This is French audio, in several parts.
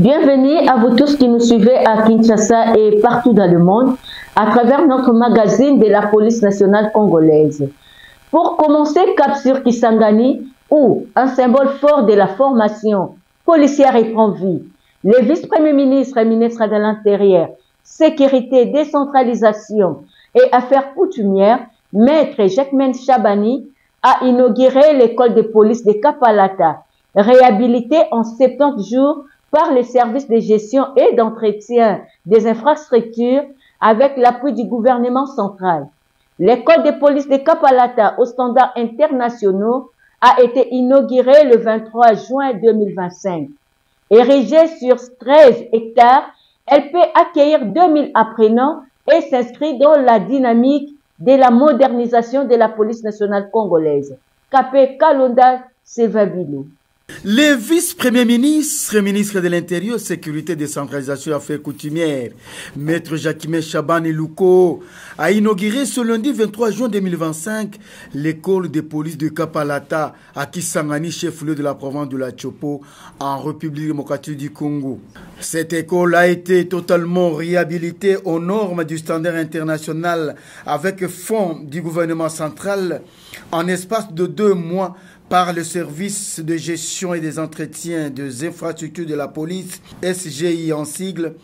Bienvenue à vous tous qui nous suivez à Kinshasa et partout dans le monde à travers notre magazine de la police nationale congolaise. Pour commencer, cap sur Kisangani, où un symbole fort de la formation policière y prend vie. Le vice-premier ministre et ministre de l'Intérieur, Sécurité, Décentralisation et Affaires coutumières, Maître Jacquemaine Chabani, a inauguré l'école de police de Kapalata, réhabilitée en 70 jours par les services de gestion et d'entretien des infrastructures avec l'appui du gouvernement central. L'école de police de Kapalata aux standards internationaux a été inaugurée le 23 juin 2025. Érigée sur 13 hectares, elle peut accueillir 2000 apprenants et s'inscrit dans la dynamique de la modernisation de la police nationale congolaise. Capé Kalonda Sevabilo. Le vice-premier ministre, ministre de l'Intérieur, Sécurité, Décentralisation et Affaires coutumières, Maître Jacquemaine Chabani Louko, a inauguré ce lundi 23 juin 2025 l'école de police de Kapalata à Kisangani, chef-lieu de la province de la Tchopo, en République démocratique du Congo. Cette école a été totalement réhabilitée aux normes du standard international avec fonds du gouvernement central en espace de 2 mois par le service de gestion et des entretiens des infrastructures de la police, SGI en sigle,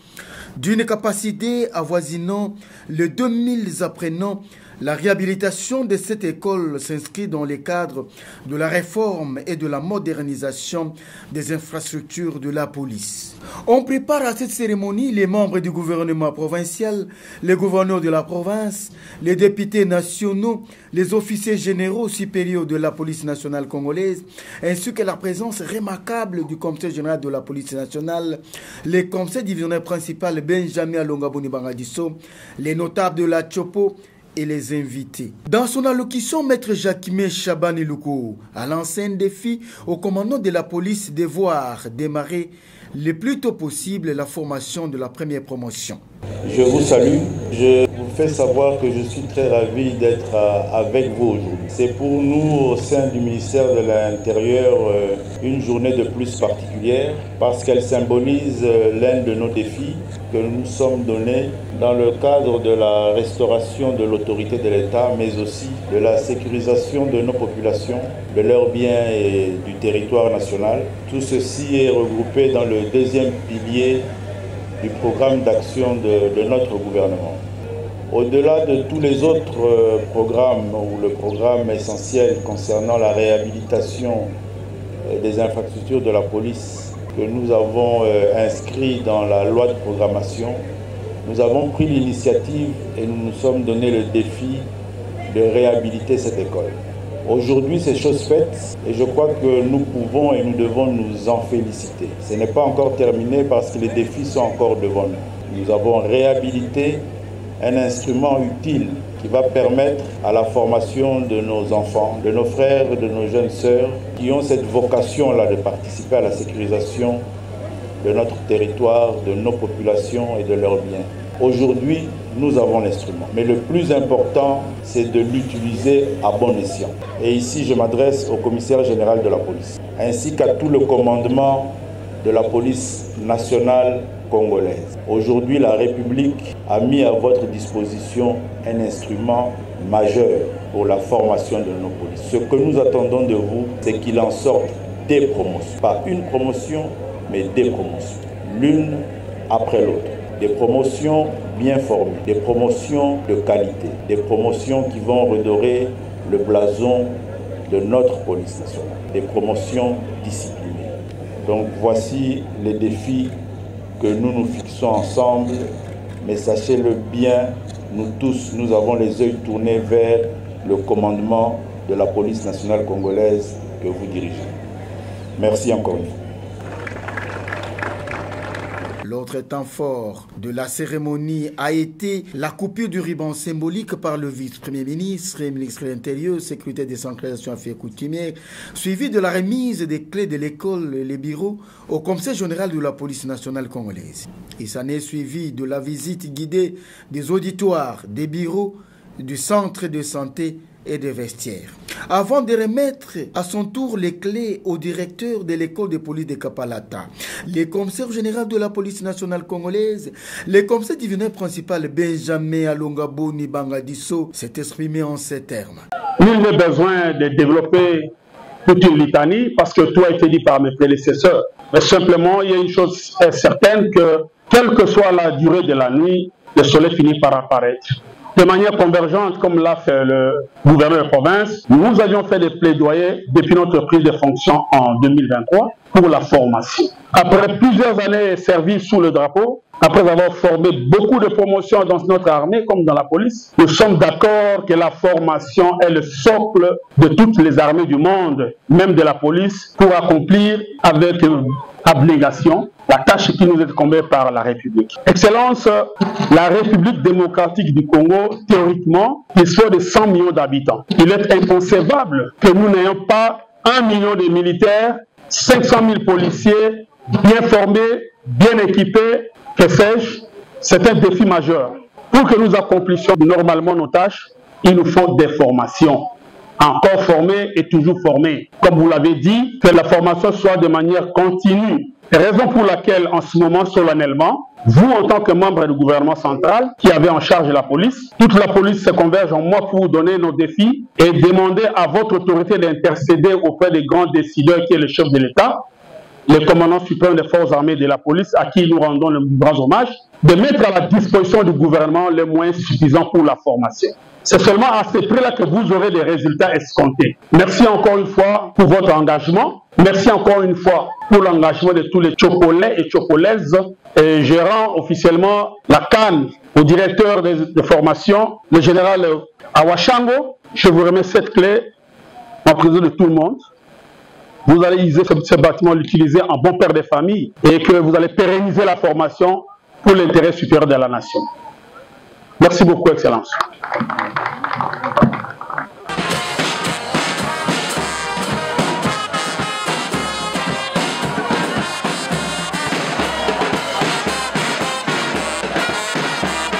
d'une capacité avoisinant les 2000 apprenants. La réhabilitation de cette école s'inscrit dans le cadre de la réforme et de la modernisation des infrastructures de la police. On prépare à cette cérémonie les membres du gouvernement provincial, les gouverneurs de la province, les députés nationaux, les officiers généraux supérieurs de la police nationale congolaise, ainsi que la présence remarquable du commissaire général de la police nationale, les commissaires divisionnaires principal Benjamin Alongaboni Bangadiso, les notables de la Tchopo, et les invités. Dans son allocution, Maître Jacquemaine Chabani Louko a lancé un défi au commandant de la police de voir démarrer le plus tôt possible la formation de la première promotion. Je vous salue. Je vous fais savoir que je suis très ravi d'être avec vous aujourd'hui. C'est pour nous, au sein du ministère de l'Intérieur, une journée de plus particulière parce qu'elle symbolise l'un de nos défis que nous nous sommes donnés dans le cadre de la restauration de l'autorité de l'État, mais aussi de la sécurisation de nos populations, de leurs biens et du territoire national. Tout ceci est regroupé dans le deuxième pilier du programme d'action de notre gouvernement. Au-delà de tous les autres programmes, ou le programme essentiel concernant la réhabilitation des infrastructures de la police que nous avons inscrit dans la loi de programmation, nous avons pris l'initiative et nous nous sommes donné le défi de réhabiliter cette école. Aujourd'hui, c'est chose faite et je crois que nous pouvons et nous devons nous en féliciter. Ce n'est pas encore terminé parce que les défis sont encore devant nous. Nous avons réhabilité un instrument utile qui va permettre à la formation de nos enfants, de nos frères et de nos jeunes sœurs qui ont cette vocation-là de participer à la sécurisation de notre territoire, de nos populations et de leurs biens. Aujourd'hui, nous avons l'instrument. Mais le plus important, c'est de l'utiliser à bon escient. Et ici, je m'adresse au commissaire général de la police, ainsi qu'à tout le commandement de la police nationale congolaise. Aujourd'hui, la République a mis à votre disposition un instrument majeur pour la formation de nos policiers. Ce que nous attendons de vous, c'est qu'il en sorte des promotions. Pas une promotion, mais des promotions. L'une après l'autre. Des promotions bien formées, des promotions de qualité, des promotions qui vont redorer le blason de notre police nationale, des promotions disciplinées. Donc voici les défis que nous nous fixons ensemble, mais sachez-le bien, nous tous, nous avons les yeux tournés vers le commandement de la police nationale congolaise que vous dirigez. Merci encore une fois. L'autre temps fort de la cérémonie a été la coupure du ruban symbolique par le vice-premier ministre et ministre de l'Intérieur, Sécurité, Décentralisation et Affaires coutumières, suivi de la remise des clés de l'école et les bureaux au commissaire général de la police nationale congolaise. Il s'en est suivi de la visite guidée des auditoires, des bureaux, du centre de santé et des vestiaires. Avant de remettre à son tour les clés au directeur de l'école de police de Kapalata, le commissaire général de la police nationale congolaise, le commissaire divisionnaire principal Benjamin Alongaboni Bangadiso, s'est exprimé en ces termes. Nul n'est besoin de développer toute une litanie parce que tout a été dit par mes prédécesseurs. Mais simplement, il y a une chose certaine que, quelle que soit la durée de la nuit, le soleil finit par apparaître. De manière convergente, comme l'a fait le gouverneur de province, nous avions fait des plaidoyers depuis notre prise de fonction en 2023 pour la formation. Après plusieurs années servies sous le drapeau, après avoir formé beaucoup de promotions dans notre armée comme dans la police, nous sommes d'accord que la formation est le socle de toutes les armées du monde, même de la police, pour accomplir avec abnégation la tâche qui nous est incombée par la République. Excellence, la République démocratique du Congo, théoriquement, dispose de 100 millions d'habitants. Il est inconcevable que nous n'ayons pas 1 million de militaires, 500 000 policiers, bien formés, bien équipés, que sais-je, c'est un défi majeur. Pour que nous accomplissions normalement nos tâches, il nous faut des formations. Encore formés et toujours formés. Comme vous l'avez dit, que la formation soit de manière continue. Raison pour laquelle, en ce moment, solennellement, vous, en tant que membre du gouvernement central, qui avez en charge la police, toute la police se converge en moi pour vous donner nos défis et demander à votre autorité d'intercéder auprès des grands décideurs qui est le chef de l'État, le commandant suprême des forces armées de la police, à qui nous rendons le grand hommage, de mettre à la disposition du gouvernement les moyens suffisants pour la formation. C'est seulement à ce prix-là que vous aurez des résultats escomptés. Merci encore une fois pour votre engagement. Merci encore une fois pour l'engagement de tous les Tchokolais et Tchokolaises. Et je rends officiellement la canne au directeur de formation, le général Awashango. Je vous remets cette clé en présence de tout le monde. Vous allez utiliser ce bâtiment, l'utiliser en bon père de famille et que vous allez pérenniser la formation pour l'intérêt supérieur de la nation. Merci beaucoup, Excellence.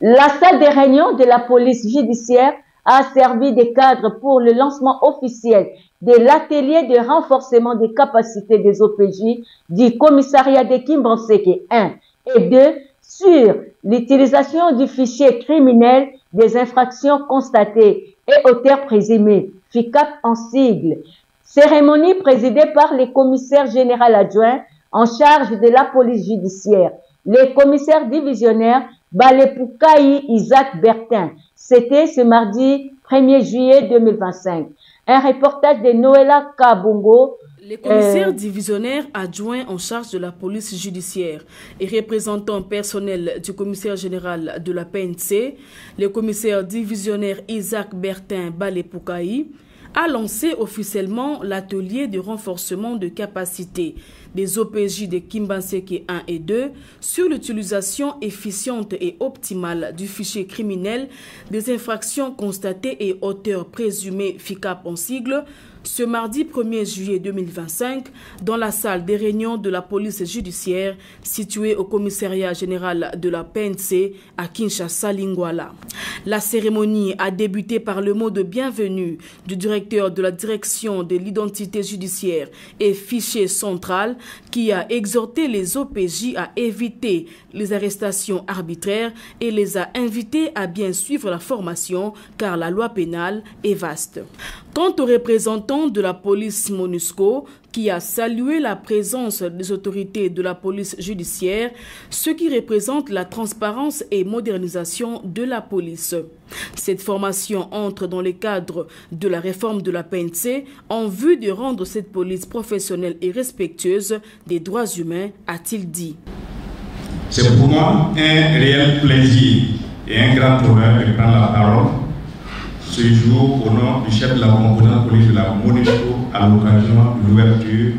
La salle des réunions de la police judiciaire a servi de cadre pour le lancement officiel de l'atelier de renforcement des capacités des OPJ du commissariat de Kimbanseke 1 et 2 sur l'utilisation du fichier criminel des infractions constatées et auteurs présumés, FICAP en sigle. Cérémonie présidée par le commissaire général adjoint en charge de la police judiciaire, le commissaire divisionnaire Balepoukaï Isaac Bertin. C'était ce mardi 1er juillet 2025. Un reportage de Noëlla Kabongo. Les commissaires divisionnaires adjoints en charge de la police judiciaire et représentants personnels du commissaire général de la PNC, le commissaire divisionnaire Isaac Bertin Balepoukaï, a lancé officiellement l'atelier de renforcement de capacité des OPJ de Kimbanseke 1 et 2 sur l'utilisation efficiente et optimale du fichier criminel des infractions constatées et auteurs présumés FICAP en sigle ce mardi 1er juillet 2025 dans la salle des réunions de la police judiciaire située au commissariat général de la PNC à Kinshasa-Lingwala. La cérémonie a débuté par le mot de bienvenue du directeur de la direction de l'identité judiciaire et fichier central qui a exhorté les OPJ à éviter les arrestations arbitraires et les a invités à bien suivre la formation car la loi pénale est vaste. Quant aux représentants de la police MONUSCO, qui a salué la présence des autorités de la police judiciaire, ce qui représente la transparence et modernisation de la police. Cette formation entre dans le cadre de la réforme de la PNC en vue de rendre cette police professionnelle et respectueuse des droits humains, a-t-il dit. C'est pour moi un réel plaisir et un grand honneur de prendre la parole ce jour au nom du chef de la composante police de la MONUSCO à l'occasion de l'ouverture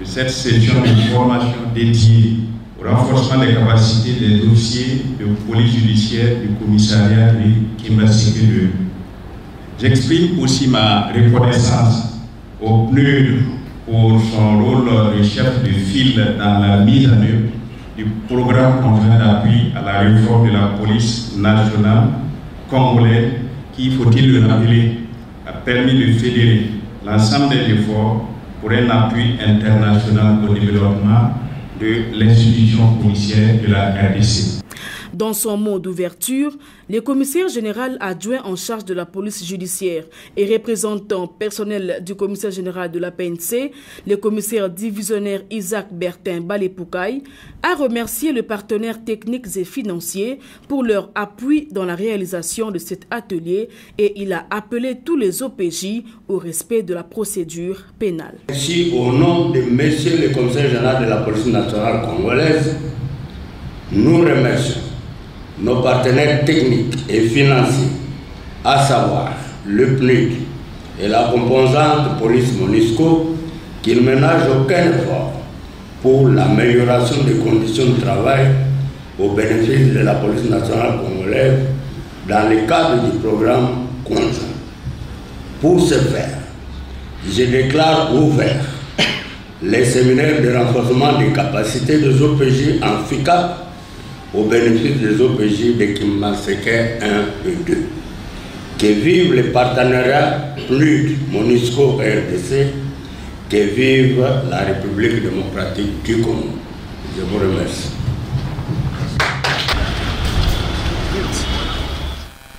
de cette session de formation dédiée au renforcement des capacités des dossiers de police judiciaire du commissariat de Kimbanseke 2. J'exprime aussi ma reconnaissance au PNUD pour son rôle de chef de file dans la mise en œuvre du programme conjoint d'appui à la réforme de la police nationale congolaise qui, faut-il le rappeler, a permis de fédérer l'ensemble des efforts pour un appui international au développement de l'institution policière de la RDC. Dans son mot d'ouverture, le commissaire général adjoint en charge de la police judiciaire et représentant personnel du commissaire général de la PNC, le commissaire divisionnaire Isaac Bertin Balepoukaï, a remercié les partenaires techniques et financiers pour leur appui dans la réalisation de cet atelier et il a appelé tous les OPJ au respect de la procédure pénale. Ici, au nom de monsieur le commissaire général de la police nationale congolaise, nous remercions nos partenaires techniques et financiers, à savoir le PNUD et la composante police MONUSCO, qui ne ménagent aucun effort pour l'amélioration des conditions de travail au bénéfice de la police nationale congolaise dans le cadre du programme conjoint. Pour ce faire, je déclare ouvert les séminaires de renforcement des capacités des OPJ en FICAP au bénéfice des OPJ de Kimmaseke 1 et 2. Que vive le partenariat PNUD, MONUSCO RDC, que vive la République démocratique du Congo. Je vous remercie.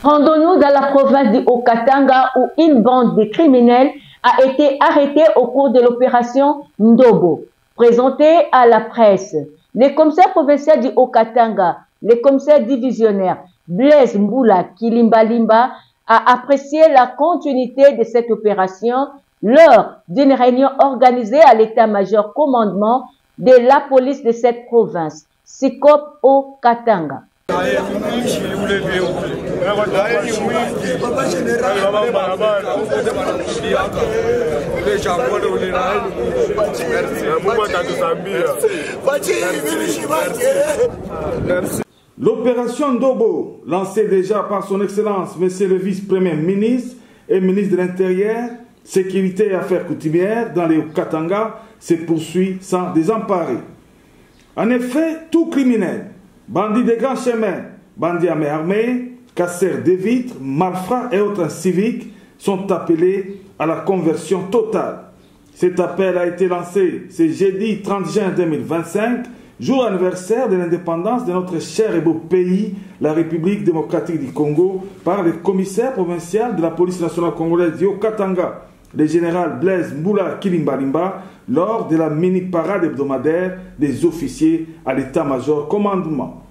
Rendons-nous dans la province du Haut-Katanga où une bande de criminels a été arrêtée au cours de l'opération Ndobo, présentée à la presse. Le commissaire provincial du Haut-Katanga, le commissaire divisionnaire Blaise Mboula Kilimbalimba a apprécié la continuité de cette opération lors d'une réunion organisée à l'état-major commandement de la police de cette province, SICOP au Katanga. L'opération Ndobo, lancée déjà par son Excellence, Monsieur le Vice-Premier ministre et ministre de l'Intérieur, Sécurité et Affaires coutumières dans les Katanga, se poursuit sans désemparer. En effet, tout criminel, bandits de grands chemins, bandits à main armée, casseurs de vitres, malfrats et autres civiques sont appelés à la conversion totale. Cet appel a été lancé ce jeudi 30 juin 2025, jour anniversaire de l'indépendance de notre cher et beau pays, la République démocratique du Congo, par le commissaire provincial de la police nationale congolaise du Haut-Katanga, le général Blaise Mboula Kilimbalimba, lors de la mini-parade hebdomadaire des officiers à l'état-major commandement.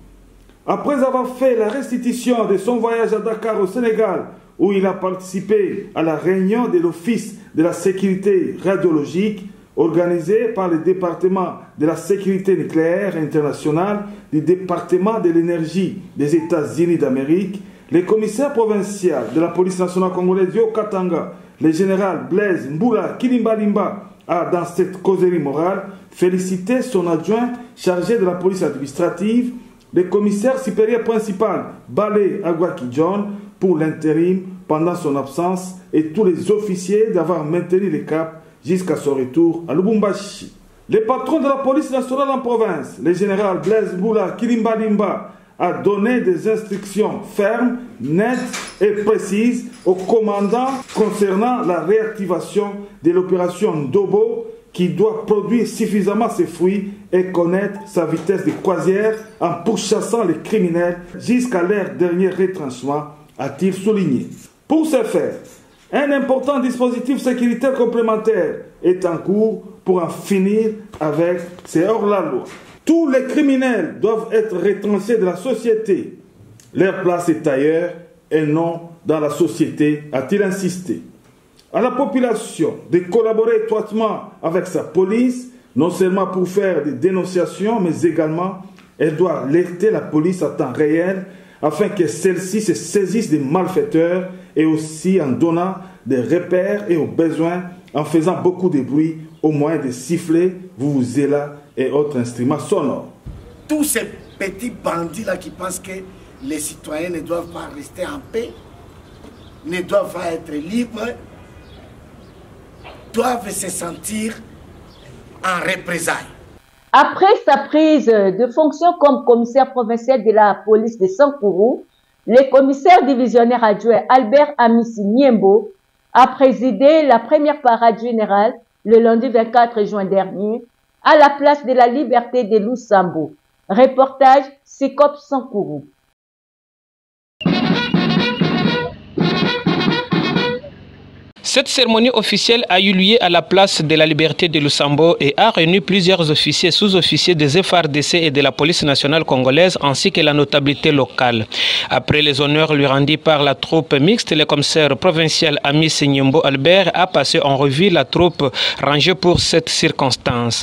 Après avoir fait la restitution de son voyage à Dakar au Sénégal, où il a participé à la réunion de l'Office de la sécurité radiologique organisée par le département de la sécurité nucléaire internationale du département de l'énergie des États-Unis d'Amérique, le commissaire provincial de la police nationale congolaise du Haut-Katanga, le général Blaise Mboula Kilimbalimba, a, dans cette causerie morale, félicité son adjoint chargé de la police administrative, le commissaire supérieur principal Balé Agwaki John, pour l'intérim pendant son absence et tous les officiers d'avoir maintenu le cap jusqu'à son retour à Lubumbashi. Le patron de la police nationale en province, le général Blaise Mboula Kilimbalimba, a donné des instructions fermes, nettes et précises au commandant concernant la réactivation de l'opération Ndobo qui doit produire suffisamment ses fruits et connaître sa vitesse de croisière en pourchassant les criminels jusqu'à leur dernier retranchement, a-t-il souligné. Pour ce faire, un important dispositif sécuritaire complémentaire est en cours pour en finir avec ces hors-la-loi. Tous les criminels doivent être retranchés de la société. Leur place est ailleurs et non dans la société, a-t-il insisté. À la population de collaborer étroitement avec sa police, non seulement pour faire des dénonciations, mais également, elle doit alerter la police à temps réel afin que celle-ci se saisisse des malfaiteurs et aussi en donnant des repères et aux besoins, en faisant beaucoup de bruit au moyen de sifflets, vuvuzelas et autres instruments sonores. Tous ces petits bandits-là qui pensent que les citoyens ne doivent pas rester en paix, ne doivent pas être libres, doivent se sentir en représailles. Après sa prise de fonction comme commissaire provincial de la police de Sankourou, le commissaire divisionnaire adjoint Albert Amissi Niembo a présidé la première parade générale le lundi 24 juin dernier à la place de la Liberté de Lusambo. Reportage Sikop Sankourou. Cette cérémonie officielle a eu lieu à la place de la Liberté de Lusambo et a réuni plusieurs officiers et sous-officiers des FARDC et de la police nationale congolaise ainsi que la notabilité locale. Après les honneurs lui rendus par la troupe mixte, le commissaire provincial Amis Nyembo Albert a passé en revue la troupe rangée pour cette circonstance.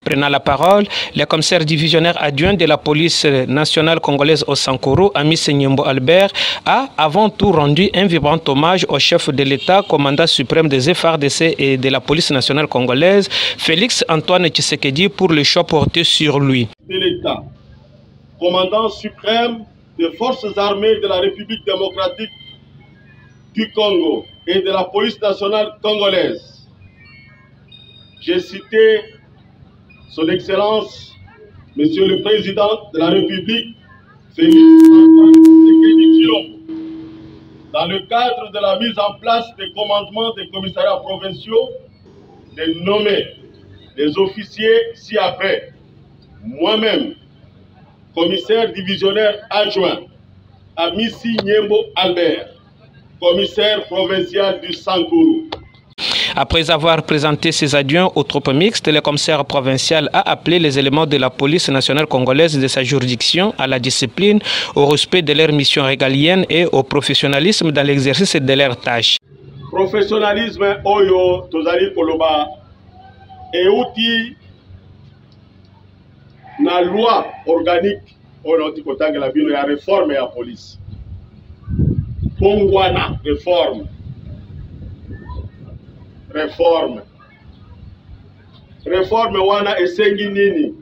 Prenant la parole, le commissaire divisionnaire adjoint de la police nationale congolaise au Sankourou, Amis Nyembo Albert, a avant tout rendu un vibrant hommage au chef de l'État, commandant suprême des FARDC et de la police nationale congolaise, Félix Antoine Tshisekedi, pour le choix porté sur lui. De l'État, commandant suprême des forces armées de la République démocratique du Congo et de la police nationale congolaise. J'ai cité Son Excellence, Monsieur le Président de la République, Félix Antoine Tshisekedi Tshilombo, dans le cadre de la mise en place des commandements des commissariats provinciaux, de nommer les officiers ci-après. Moi-même, commissaire divisionnaire adjoint, Amis Nyembo Albert, commissaire provincial du Sankourou. Après avoir présenté ses adjoints aux troupes mixtes, le commissaire provincial a appelé les éléments de la police nationale congolaise de sa juridiction à la discipline, au respect de leurs missions régaliennes et au professionnalisme dans l'exercice de leurs tâches. Professionnalisme oyo tozali koloba euti na loi organique oyo tikotangela bino ya réforme ya police. Pongwana réforme. Réforme wana esengi nini?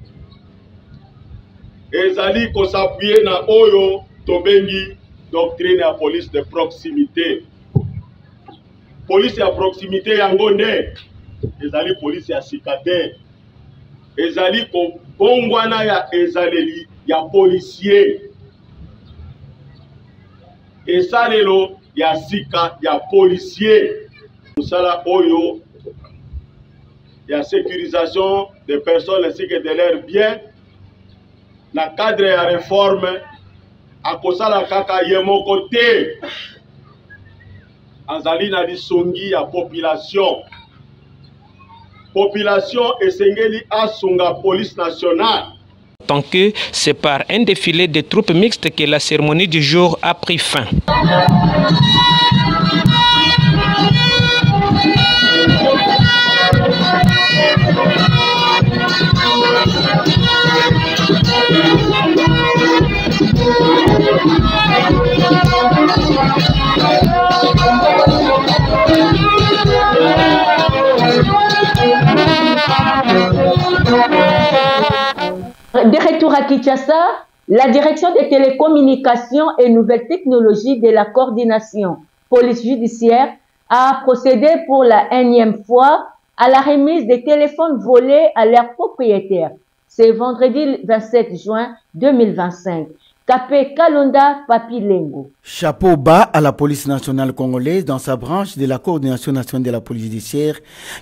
Ezali ko s'appuyer na oyo tobengi doctrine ya police de proximité. Police ya proximité yango nde ezali police ya sikate. Ezali ko bongwana ya ezaleli ya policier. Esalelo ya sika ya policier. Musala oyo, la sécurisation des personnes ainsi que de leurs biens, la cadre de la réforme, à kosala kaka yemo côté, azali na disongi ya population. Population esengeli asunga police nationale. Tant que c'est par un défilé de troupes mixtes que la cérémonie du jour a pris fin. De retour à Kinshasa, la direction des télécommunications et nouvelles technologies de la coordination police judiciaire a procédé pour la énième fois à la remise des téléphones volés à leurs propriétaires. C'est vendredi 27 juin 2025. Capé Kalonda Papi Lengo. Chapeau bas à la police nationale congolaise dans sa branche de la coordination nationale de la police judiciaire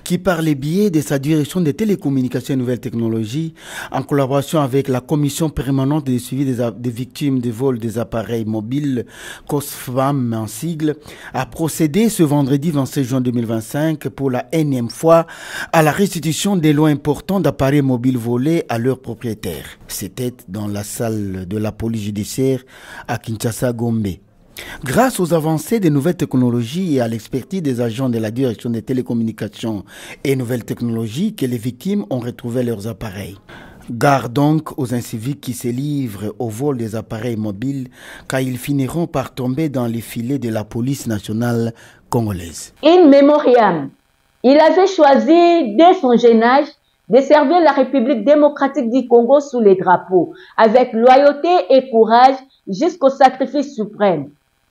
qui, par le biais de sa direction des télécommunications et nouvelles technologies, en collaboration avec la commission permanente de suivi des victimes de vol des appareils mobiles, COSFAM en sigle, a procédé ce vendredi 27 juin 2025 pour la énième fois à la restitution des lots importants d'appareils mobiles volés à leurs propriétaires. C'était dans la salle de la police judiciaire à Kinshasa-Gombe. Grâce aux avancées des nouvelles technologies et à l'expertise des agents de la direction des télécommunications et nouvelles technologies, que les victimes ont retrouvé leurs appareils. Gare donc aux inciviques qui se livrent au vol des appareils mobiles, car ils finiront par tomber dans les filets de la police nationale congolaise. In memoriam, il avait choisi dès son jeune âge de servir la République démocratique du Congo sous les drapeaux, avec loyauté et courage jusqu'au sacrifice suprême.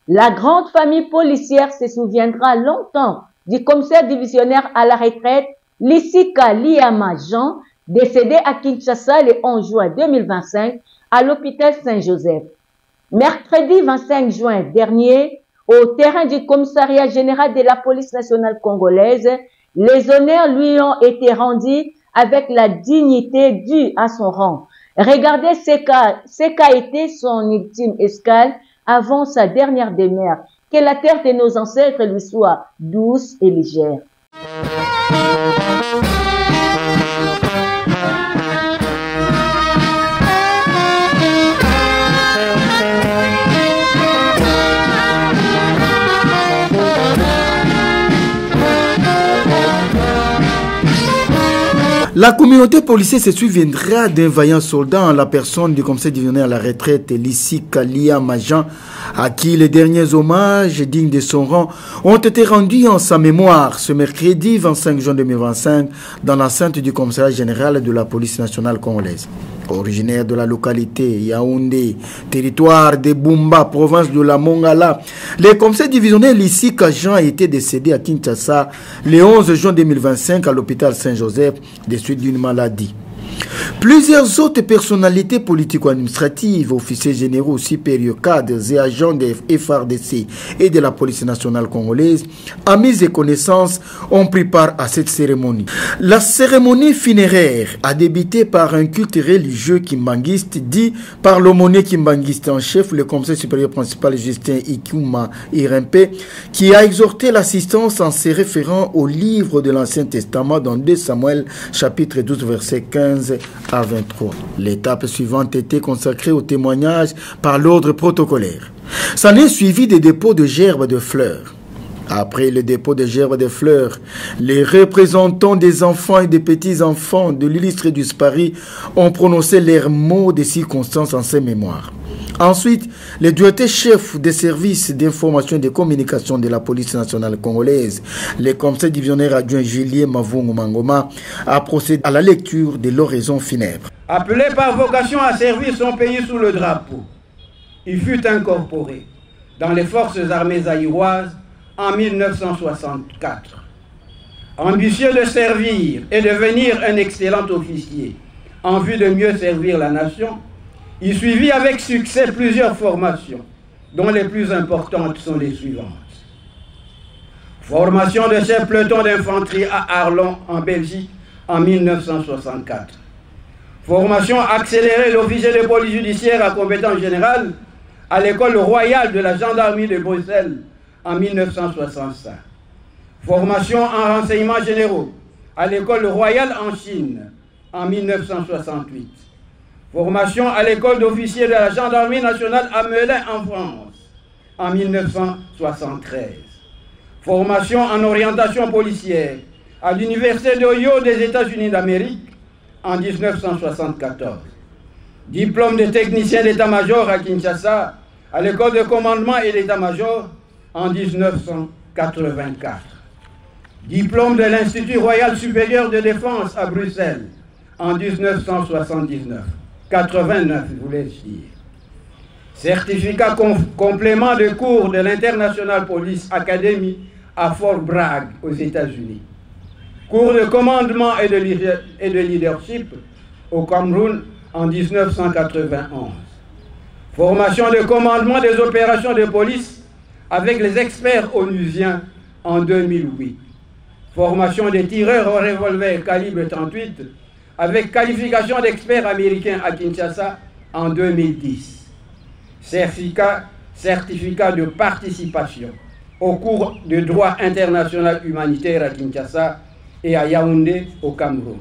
La grande famille policière se souviendra longtemps du commissaire divisionnaire à la retraite, Lissika Liama Jean, décédé à Kinshasa le 11 juin 2025 à l'hôpital Saint-Joseph. Mercredi 25 juin dernier, au terrain du commissariat général de la police nationale congolaise, les honneurs lui ont été rendus avec la dignité due à son rang. Regardez ce qu'a été son ultime escale avant sa dernière demeure. Que la terre de nos ancêtres lui soit douce et légère. La communauté policière se souviendra d'un vaillant soldat en la personne du commissaire divisionnaire à la retraite, Lissika Liama Jean, à qui les derniers hommages dignes de son rang ont été rendus en sa mémoire ce mercredi 25 juin 2025 dans l'enceinte du commissariat général de la police nationale congolaise. Originaire de la localité Yaoundé, territoire de Bumba, province de la Mongala, le commissaire divisionnaire Lissika Jean a été décédé à Kinshasa le 11 juin 2025 à l'hôpital Saint-Joseph des suites d'une maladie. Plusieurs autres personnalités politico-administratives, officiers généraux, supérieurs, cadres et agents de FARDC et de la police nationale congolaise, amis et connaissances, ont pris part à cette cérémonie. La cérémonie funéraire a débuté par un culte religieux kimbanguiste dit par l'aumônier kimbanguiste en chef, le commissaire supérieur principal Justin Ikuma Irempe, qui a exhorté l'assistance en se référant au livre de l'Ancien Testament dans 2 Samuel chapitre 12 verset 15 à 23. L'étape suivante était consacrée au témoignage par l'ordre protocolaire. S'en est suivi des dépôts de gerbes de fleurs. Après le dépôt de gerbes de fleurs, les représentants des enfants et des petits-enfants de l'illustre disparu ont prononcé leurs mots de circonstance en ses mémoires. Ensuite, le directeur chef des services d'information et de communication de la police nationale congolaise, le commissaire divisionnaire adjoint Julien Mavungu Mangoma, a procédé à la lecture de l'oraison funèbre. Appelé par vocation à servir son pays sous le drapeau, il fut incorporé dans les forces armées zaïroises en 1964. Ambitieux de servir et devenir un excellent officier en vue de mieux servir la nation, il suivit avec succès plusieurs formations, dont les plus importantes sont les suivantes. Formation de chef peloton d'infanterie à Arlon, en Belgique, en 1964. Formation accélérée d'officier de police judiciaire à compétence générale à l'école royale de la gendarmerie de Bruxelles, en 1965. Formation en renseignements généraux à l'école royale en Chine, en 1968. Formation à l'école d'officiers de la gendarmerie nationale à Melun en France en 1973. Formation en orientation policière à l'université d'Ohio des États-Unis d'Amérique en 1974. Diplôme de technicien d'état-major à Kinshasa à l'école de commandement et d'état-major en 1984. Diplôme de l'Institut Royal Supérieur de Défense à Bruxelles en 1979. 89, je voulais dire. Certificat complément de cours de l'International Police Academy à Fort Bragg aux États-Unis. Cours de commandement et de leadership au Cameroun en 1991. Formation de commandement des opérations de police avec les experts onusiens en 2008. Formation des tireurs au revolver calibre 38 avec qualification d'expert américain à Kinshasa en 2010. Certificat de participation au cours de droit international humanitaire à Kinshasa et à Yaoundé au Cameroun.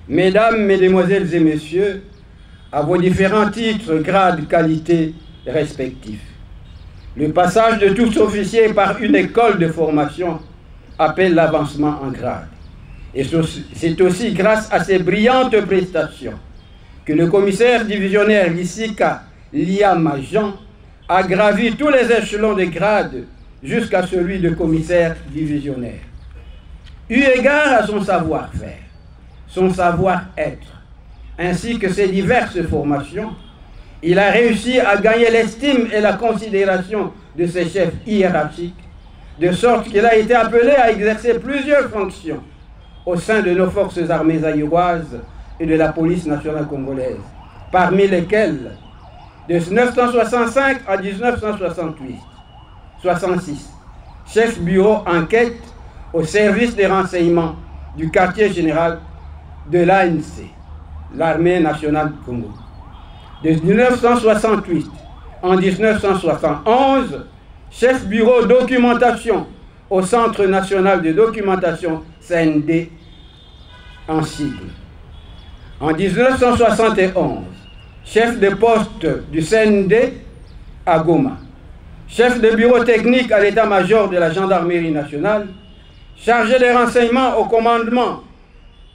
Mesdames, Mesdemoiselles et Messieurs, à vos différents titres, grades, qualités respectifs, le passage de tous officiers par une école de formation appelle l'avancement en grade. Et c'est aussi grâce à ces brillantes prestations que le commissaire divisionnaire Lissika Liama Jean a gravi tous les échelons de grade jusqu'à celui de commissaire divisionnaire. Eu égard à son savoir-faire, son savoir-être, ainsi que ses diverses formations, il a réussi à gagner l'estime et la considération de ses chefs hiérarchiques, de sorte qu'il a été appelé à exercer plusieurs fonctions au sein de nos forces armées zaïroises et de la police nationale congolaise, parmi lesquelles, de 1965 à 1966, chef bureau enquête au service des renseignements du quartier général de l'ANC, l'armée nationale du Congo. De 1968 en 1971, chef bureau documentation au Centre national de documentation CND en sigle. En 1971, chef de poste du CND à Goma, chef de bureau technique à l'état-major de la gendarmerie nationale, chargé des renseignements au commandement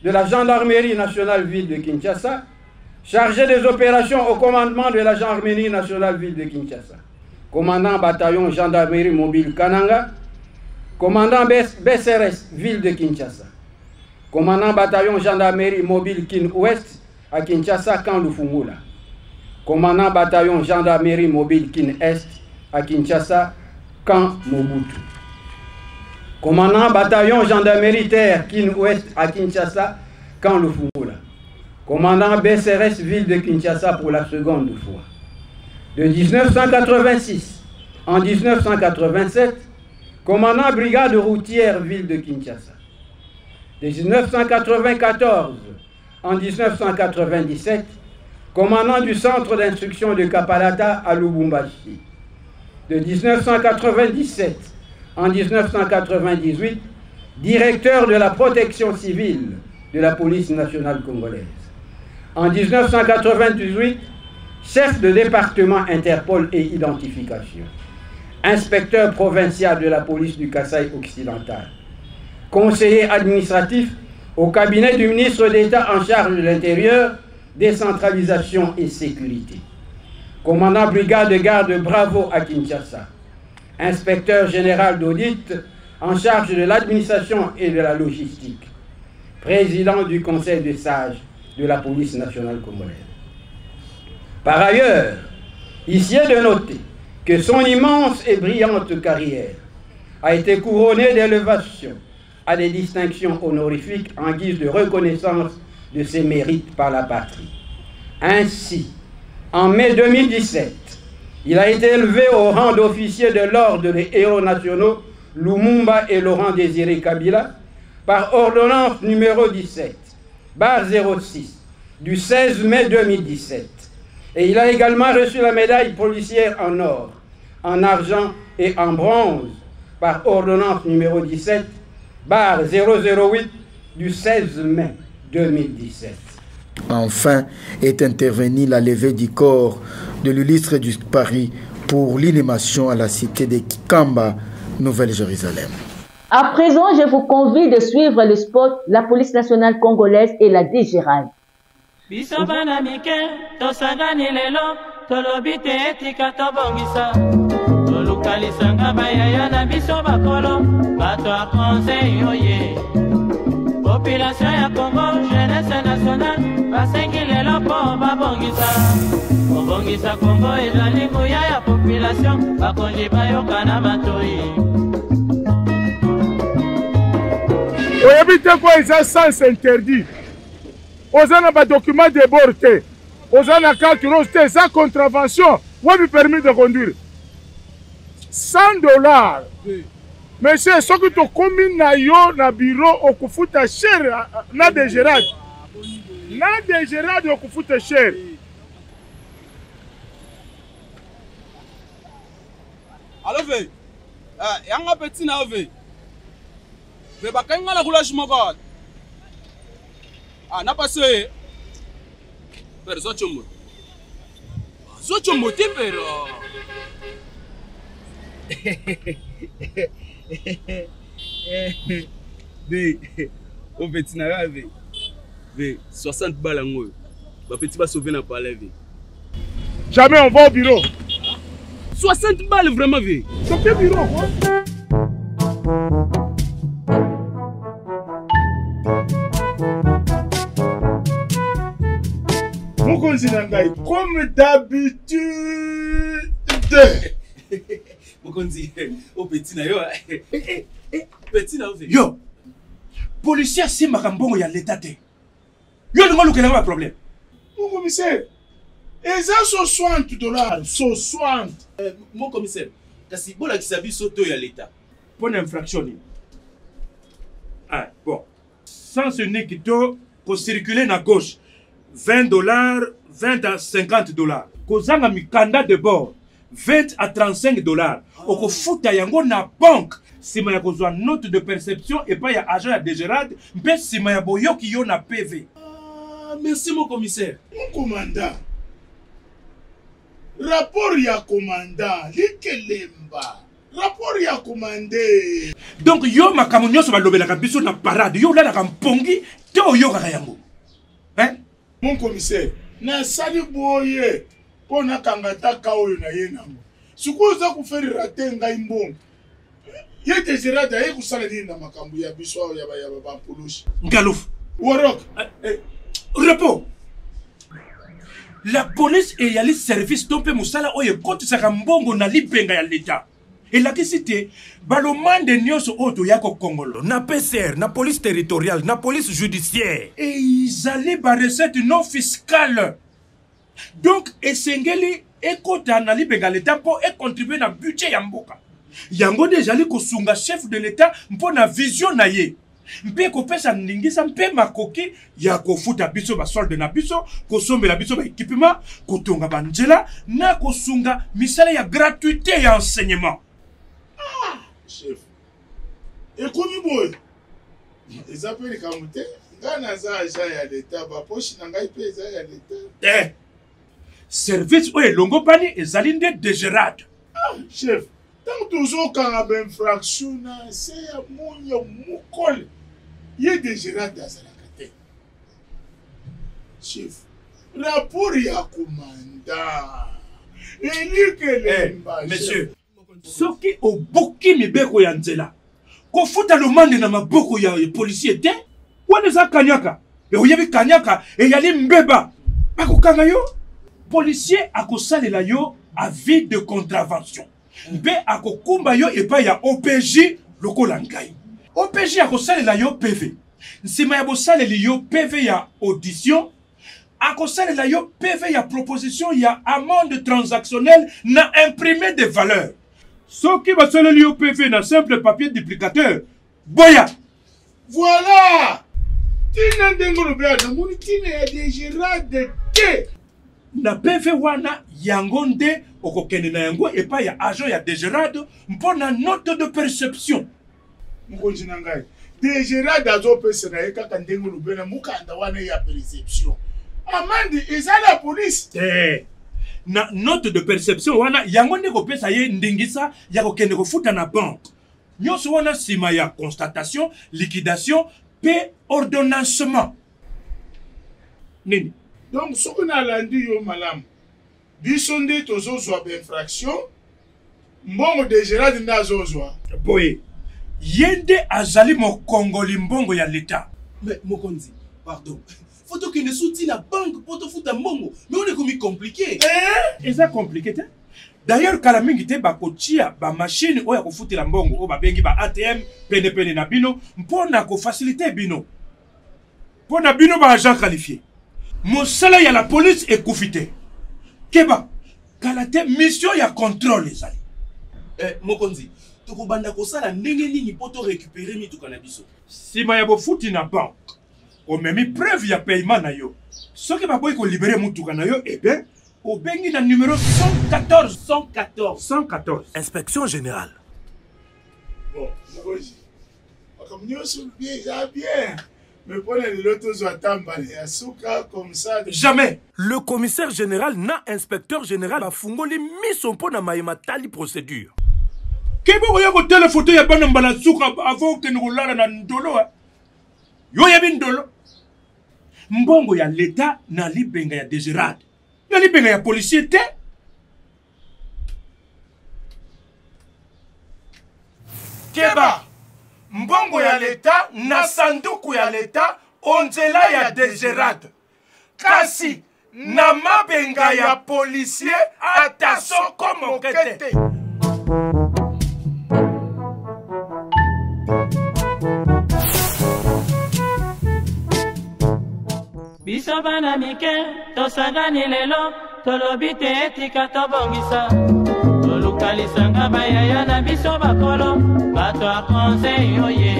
de la gendarmerie nationale ville de Kinshasa, chargé des opérations au commandement de la gendarmerie nationale ville de Kinshasa, commandant bataillon gendarmerie mobile Kananga, commandant BCRS ville de Kinshasa, commandant bataillon gendarmerie mobile Kin-Ouest à Kinshasa, Camp Lufungula, commandant bataillon gendarmerie mobile Kin-Est à Kinshasa, Camp Mobutu, commandant bataillon gendarmerie terre Kin-Ouest à Kinshasa, Camp Lufungula, commandant BCRS ville de Kinshasa pour la seconde fois. De 1986 en 1987, commandant brigade routière ville de Kinshasa. De 1994 en 1997, commandant du centre d'instruction de Kapalata à Lubumbashi. De 1997 en 1998, directeur de la protection civile de la police nationale congolaise. En 1998, chef de département Interpol et identification. Inspecteur provincial de la police du Kasaï occidental. Conseiller administratif au cabinet du ministre d'État en charge de l'Intérieur, décentralisation et sécurité. Commandant brigade de garde Bravo à Kinshasa. Inspecteur général d'audit en charge de l'administration et de la logistique. Président du conseil des sages de la police nationale congolaise. Par ailleurs, ici est de noter que son immense et brillante carrière a été couronnée d'élévation à des distinctions honorifiques en guise de reconnaissance de ses mérites par la patrie. Ainsi, en mai 2017, il a été élevé au rang d'officier de l'ordre des héros nationaux Lumumba et Laurent Désiré Kabila par ordonnance numéro 17/06 du 16 mai 2017. Et il a également reçu la médaille policière en or, en argent et en bronze par ordonnance numéro 17/008 du 16 mai 2017. Enfin est intervenue la levée du corps de l'illustre du Paris pour l'inhumation à la cité de Kikamba, Nouvelle-Jérusalem. À présent, je vous convie de suivre le spot La police nationale congolaise et la DGRAD. Biso bana mike tosangani lelo tolobi te etika tobongisa tolukalisanga bayaya na biso bakolo bato a conseil oye population ya Congo jeunesse nationale basengi lelo po babongisa kobongisa Congo ezali nguya ya population bakonzi bayoka na matoi oyebi te ko eza sens interdit osana ba document de bord te osana carte rose te eza contravention wabi permis de conduire $100. Monsieur soki tokomi na yo na bureau okufuta cher na DGRAD okufuta cher. Allo ve yanga petit na ve bakanga la roulage moko na passé per zochomo te pero au petit na ve 60 balles en haut ba petit va sauver na palais. Jamais on va au bureau. 60 balles vraiment ve. Sur quel bureau quoi? Comme d'habitude. Mokonzi, au petit na yo. Petit na yo. Yo. Policier si makambongo ya l'état te. Yo ndongo lukela ma problème. Mon commissaire. Et ça $60. 60. Mon commissaire. Kasi bola ki sabi soto ya l'état. Pour infraction. Ah, bon. Sans unique to pour circuler na gauche. $20, 20 à $50. Kozanga mikanda de bord. 20 à $35. Oko futa yango na banque. Sima ya kozwa note de perception et pas ya agent ya Dégerade. Mpe sima ya boyoki yo na PV. Ah, merci mon commissaire. Mon commandant. Rapport ya commandant. Likelemba. Rapport ya commandé. Donc yo makamu nyonso balobelaka biso na parade. Yo la kampongi te oyokaka yango. Hein? Mon commissaire. Na sali boye. Pona kangata kaoyo na ye nango. Sikuza kuferi rate ngai mbongo. Ye Dégerade aye kusala nini na makambo ya biso ya ba poloshi. Ngalouf. Warok. Repos. La police et yali service tombe musala oye kotisaka mbongo na libenga ya l'État. Et la cité, balomande nyonso oto yako Congolo, na PCR, na police territoriale, na police judiciaire. Et ils allaient par recette non fiscale. Donc, esengeli ekota na libenga l'État pour contribuer na budget ya mboka. Yango déjà li kosunga chef de l'État mpo na vision na ye. Mpe kopesa ndingisa mpe makoki ya kofuta biso ba solde na biso, kosombela biso ba équipement, kotonga banjela, na kosunga misala ya gratuité ya enseignement. Ah, chef. Et comme boy. Ils appellent comme te, ngana za agent ya l'État, ba poche na ngai pe za ya l'État. Service oye longo pani ezali nde Dégerade. Ah, chef. Tant toujours quand on a une infraction, c'est mon mukol. Il y a des gérants dans la carte. Chef, rapport ya commandant. Monsieur, soki obuki mibeko ya nzela. Kofuta lomande na maboko ya policier te. Wane za kanyaka. E oyebi kanyaka e yali mbeba. Akokanga yo. Policier akosalela yo avis de contravention. Mbe akokumba yo epa ya OPJ lokola ngai. OPJ akosalela yo PV. Nsima ya bosaleli yo PV ya audition. Akosalela yo PV ya proposition ya amende transactionnelle na imprimé de valeur. Soki basaleli yo PV na simple papier duplicateur. Boya. Voilà. Tina ndengolo bya na muni tina ya Dégerade te. Na PV wana yango nde okokende na yango epa ya agent ya Dégerade mpona note de perception. Mukonji na ngai. Dégerade azopesa na ye kaka ndengolo bya na mukanda wana ya perception. Amandi eza la police. Na note de perception wana yango nde kopesa ye ndingisa ya kokende kofuta na banque. Nyonso wana sima ya constatation, liquidation pe ordonnancement. Nini? Donc ce qu'on a lundi yo malam. Biso nde tozozwa ba infraction. Mbongo Dégerade ndazozwa. Boye. Yende azali mo Congoli mbongo ya l'État. Mais Mokonzi, pardon. Faut que ne soutient la banque pour te foutre un mbongo. Mais on est comme compliqué. Et ça compliqué te? D'ailleurs, kala mingi te bakotia ba machine oya ko foutre la mbongo o ba bengi ba ATM pene na bino mpona ko faciliter bino. Pona bino ba agent qualifié. Mosala ya la police est koufité. Keba kala te mission ya contrôle ezali. Mokonzi, toko banda ko sala ndenge nini poto récupérer mitu kanabiso. Sima ya bo fouti na banque. O memi preuve ya paiement na yo. Soki ba boy ko libérer mutuka na yo, eh bien, au bengi na numéro 114. Inspection générale. Bon, comme nous sommes bien. Mais pour les lotos comme ça. Jamais. Le commissaire général na inspecteur général a fungoli mis son pot na maïma tali procédure. Kebo ko yako tele photo ya bana mbala suka avant que nous lala na ndolo. Yo yabi ndolo. Mbongo ya l'État na libenga ya Dégerade. Ya libenga ya policier te. Keba. Mbongo ya l'État na sanduku ya l'État onzela ya Dégerade. Kasi na mabenga ya policier attention comme okete. bana mike tosangani lelo tolobi te etika tobongisa tolukalisanga bayaya na biso bakolo bato a conseil oye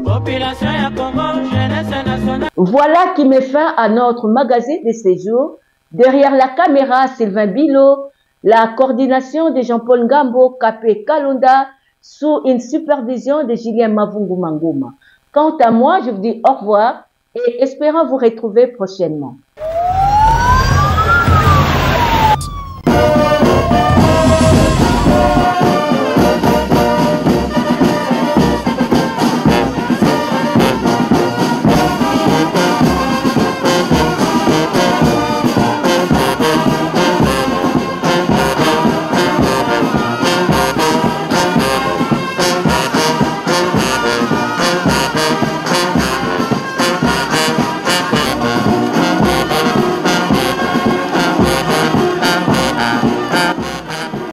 population ya Congo jeunesse nationale. Voilà qui met fin à notre magazine de séjour. Derrière la caméra, Sylvain Bilo, la coordination de Jean-Paul Ngambo, Kapé Kalonda, sous une supervision de Julien Mavungu Mangoma. Quant à moi, je vous dis au revoir et espérons vous retrouver prochainement.